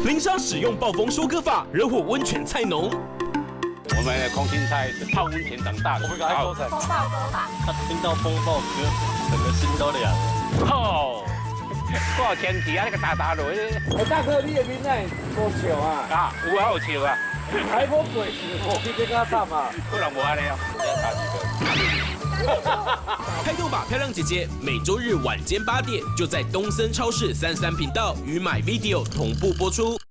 林沙使用暴风收割法，惹火温泉菜农。我们的空心菜是泡温泉长大的，我们给它做成风暴歌吧。他听到风暴歌，整个心都凉了。哦，挂天气啊，那个大大落。大哥，你的面奶无笑啊？啊，有啊有笑啊。还无过时，我去这个淡啊。不然无安尼啊。开动吧，漂亮姐姐！每周日晚间8点，就在东森超市33频道与My Video 同步播出。